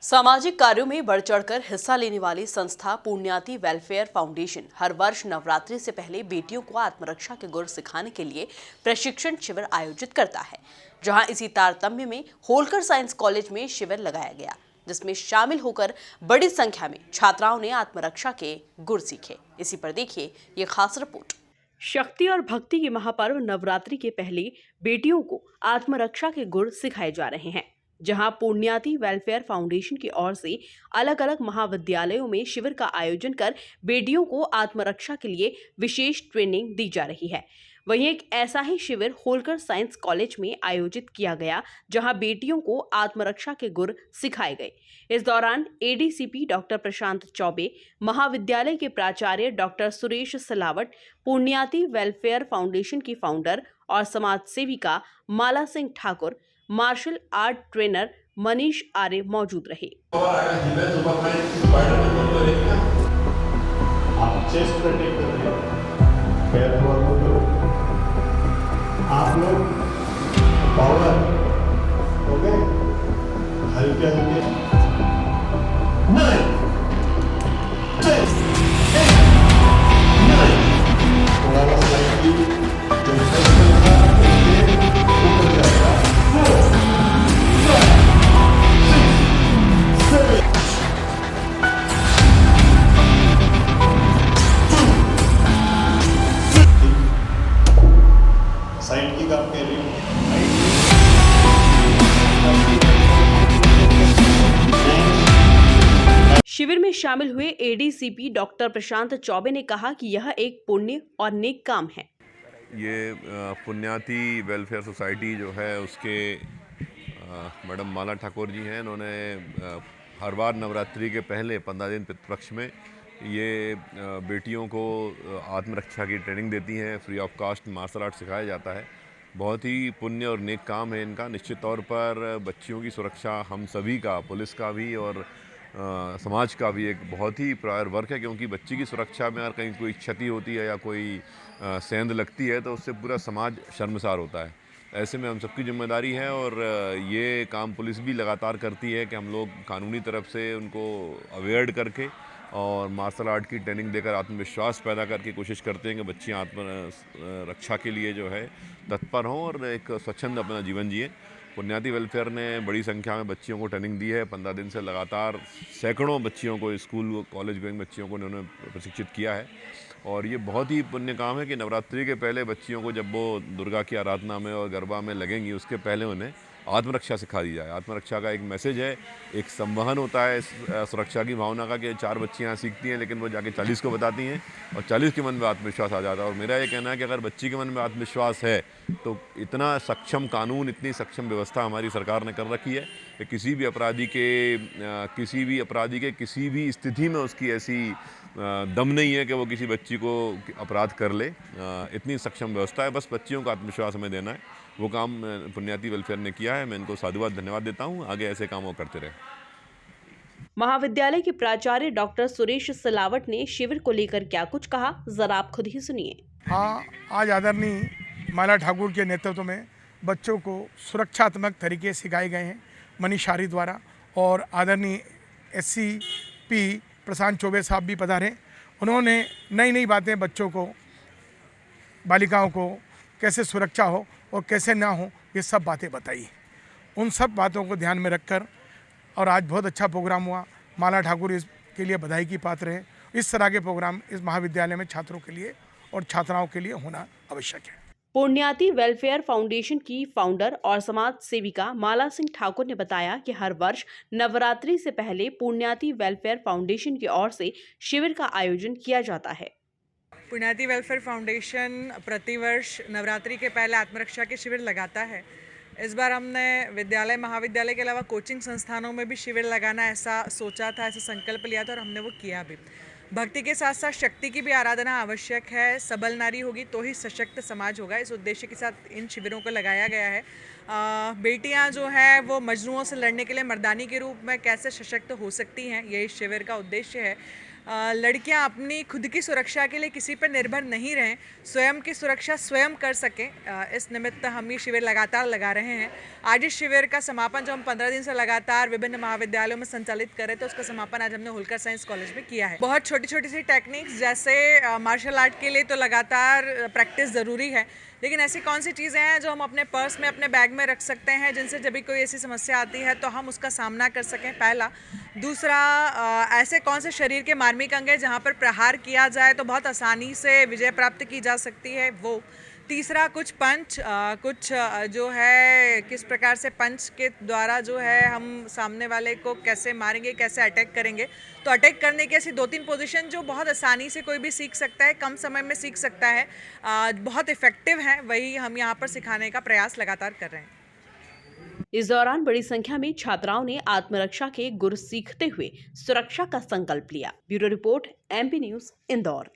सामाजिक कार्यों में बढ़ चढ़कर हिस्सा लेने वाली संस्था पुण्याति वेलफेयर फाउंडेशन हर वर्ष नवरात्रि से पहले बेटियों को आत्मरक्षा के गुर सिखाने के लिए प्रशिक्षण शिविर आयोजित करता है। जहां इसी तारतम्य में होलकर साइंस कॉलेज में शिविर लगाया गया, जिसमें शामिल होकर बड़ी संख्या में छात्राओं ने आत्मरक्षा के गुर सीखे। इसी पर देखिए ये खास रिपोर्ट। शक्ति और भक्ति के महापर्व नवरात्रि के पहले बेटियों को आत्मरक्षा के गुर सिखाए जा रहे हैं। जहां पुण्याति वेलफेयर फाउंडेशन की ओर से अलग अलग महाविद्यालयों में शिविर का आयोजन कर बेटियों को आत्मरक्षा के लिए विशेष ट्रेनिंग दी जा रही है। वहीं एक ऐसा ही शिविर होलकर साइंस कॉलेज में आयोजित किया गया, जहां बेटियों को आत्मरक्षा के गुर सिखाए गए। इस दौरान एडीसीपी डॉक्टर प्रशांत चौबे, महाविद्यालय के प्राचार्य डॉक्टर सुरेश सिलावट, पुण्याति वेलफेयर फाउंडेशन की फाउंडर और समाज सेविका Mala Singh Thakur, martial art trainer Manish Arya मौजूद रहे। आप लोग पावर ओके हल्के हल्के 9 10 9 थोड़ा सा स्लाइटली जो एक्सरसाइज था ऊपर जाएगा 4 5 6 7 साइड की आप कह रही हो। शिविर में शामिल हुए एडीसीपी डॉक्टर प्रशांत चौबे ने कहा कि यह एक पुण्य और नेक काम है। ये पुण्याति वेलफेयर सोसाइटी जो है उसके मैडम माला ठाकुर जी हैं। इन्होंने हर बार नवरात्रि के पहले 15 दिन पितृपक्ष में ये बेटियों को आत्मरक्षा की ट्रेनिंग देती हैं। Free of cost martial art सिखाया जाता है। बहुत ही पुण्य और नेक काम है इनका। निश्चित तौर पर बच्चियों की सुरक्षा हम सभी का, पुलिस का भी और समाज का भी एक बहुत ही प्रायर वर्क है, क्योंकि बच्ची की सुरक्षा में अगर कहीं कोई क्षति होती है या कोई सेंध लगती है तो उससे पूरा समाज शर्मसार होता है। ऐसे में हम सबकी जिम्मेदारी है और ये काम पुलिस भी लगातार करती है कि हम लोग कानूनी तरफ से उनको अवेयर करके और मार्शल आर्ट की ट्रेनिंग देकर आत्मविश्वास पैदा करके कोशिश करते हैं कि बच्चियाँ आत्म रक्षा के लिए जो है तत्पर हों और एक स्वच्छंद अपना जीवन जिए। पुण्याति वेलफेयर ने बड़ी संख्या में बच्चियों को ट्रेनिंग दी है। 15 दिन से लगातार सैकड़ों बच्चियों को, स्कूल कॉलेज गोइंग बच्चियों को उन्होंने प्रशिक्षित किया है। और ये बहुत ही पुण्य काम है कि नवरात्रि के पहले बच्चियों को जब वो दुर्गा की आराधना में और गरबा में लगेंगी, उसके पहले उन्हें आत्मरक्षा सिखा दी जाए। आत्मरक्षा का एक मैसेज है, एक संवहन होता है इस सुरक्षा की भावना का कि 4 बच्चियाँ सीखती हैं लेकिन वो जाके 40 को बताती हैं और 40 के मन में आत्मविश्वास आ जाता है। और मेरा ये कहना है कि अगर बच्ची के मन में आत्मविश्वास है तो इतना सक्षम कानून, इतनी सक्षम व्यवस्था हमारी सरकार ने कर रखी है कि किसी भी अपराधी के किसी भी स्थिति में उसकी ऐसी दम नहीं है कि वो किसी बच्ची को अपराध कर ले। इतनी सक्षम व्यवस्था है। बस बच्चियों को आत्मविश्वास हमें देना है। वो काम पुण्याति वेलफेयर ने किया है। मैं इनको साधुवाद, धन्यवाद देता हूँ। आगे ऐसे काम वो करते रहे। महाविद्यालय के प्राचार्य डॉक्टर सुरेश सिलावट ने शिविर को लेकर क्या कुछ कहा, जरा आप खुद ही सुनिए। हाँ, आज आदरणीय माला ठाकुर के नेतृत्व में बच्चों को सुरक्षात्मक तरीके सिखाए गए हैं मनीष आर्य द्वारा, और आदरणीय एससीपी प्रशांत चौबे साहब भी पधारे। उन्होंने नई नई बातें बच्चों को, बालिकाओं को कैसे सुरक्षा हो और कैसे ना हो, ये सब बातें बताई। उन सब बातों को ध्यान में रखकर और आज बहुत अच्छा प्रोग्राम हुआ। माला ठाकुर इसके लिए बधाई की पात्र हैं। इस तरह के प्रोग्राम इस महाविद्यालय में छात्रों के लिए और छात्राओं के लिए होना आवश्यक है। पुण्याति वेलफेयर फाउंडेशन की फाउंडर और समाज सेविका माला सिंह ठाकुर ने बताया कि हर वर्ष नवरात्रि से पहले पुण्याति वेलफेयर फाउंडेशन की ओर से शिविर का आयोजन किया जाता है। पुण्याति वेलफेयर फाउंडेशन प्रतिवर्ष नवरात्रि के पहले आत्मरक्षा के शिविर लगाता है। इस बार हमने विद्यालय, महाविद्यालय के अलावा कोचिंग संस्थानों में भी शिविर लगाना ऐसा सोचा था, ऐसा संकल्प लिया था और हमने वो किया भी। भक्ति के साथ साथ शक्ति की भी आराधना आवश्यक है। सबल नारी होगी तो ही सशक्त समाज होगा। इस उद्देश्य के साथ इन शिविरों को लगाया गया है। बेटियां जो हैं वो मजनुओं से लड़ने के लिए मर्दानी के रूप में कैसे सशक्त हो सकती हैं, ये इस शिविर का उद्देश्य है। लड़कियां अपनी खुद की सुरक्षा के लिए किसी पर निर्भर नहीं रहें, स्वयं की सुरक्षा स्वयं कर सकें। इस निमित्त हम ये शिविर लगातार लगा रहे हैं। आज इस शिविर का समापन जो हम 15 दिन से लगातार विभिन्न महाविद्यालयों में संचालित कर रहे थे, उसका समापन आज हमने होलकर साइंस कॉलेज में किया है। बहुत छोटी छोटी सी टेक्निक्स, जैसे मार्शल आर्ट के लिए तो लगातार प्रैक्टिस ज़रूरी है, लेकिन ऐसी कौन सी चीज़ें हैं जो हम अपने पर्स में, अपने बैग में रख सकते हैं, जिनसे जब भी कोई ऐसी समस्या आती है तो हम उसका सामना कर सकें, पहला। दूसरा, ऐसे कौन से शरीर के मार्मिक अंग हैं जहाँ पर प्रहार किया जाए तो बहुत आसानी से विजय प्राप्त की जा सकती है, वो। तीसरा, कुछ पंच, जो है किस प्रकार से पंच के द्वारा जो है हम सामने वाले को कैसे मारेंगे, कैसे अटैक करेंगे। तो अटैक करने की ऐसी 2-3 पोजीशन जो बहुत आसानी से कोई भी सीख सकता है, कम समय में सीख सकता है, बहुत इफ़ेक्टिव हैं, वही हम यहाँ पर सिखाने का प्रयास लगातार कर रहे हैं। इस दौरान बड़ी संख्या में छात्राओं ने आत्मरक्षा के गुर सीखते हुए सुरक्षा का संकल्प लिया। Bureau report, MP news, Indore.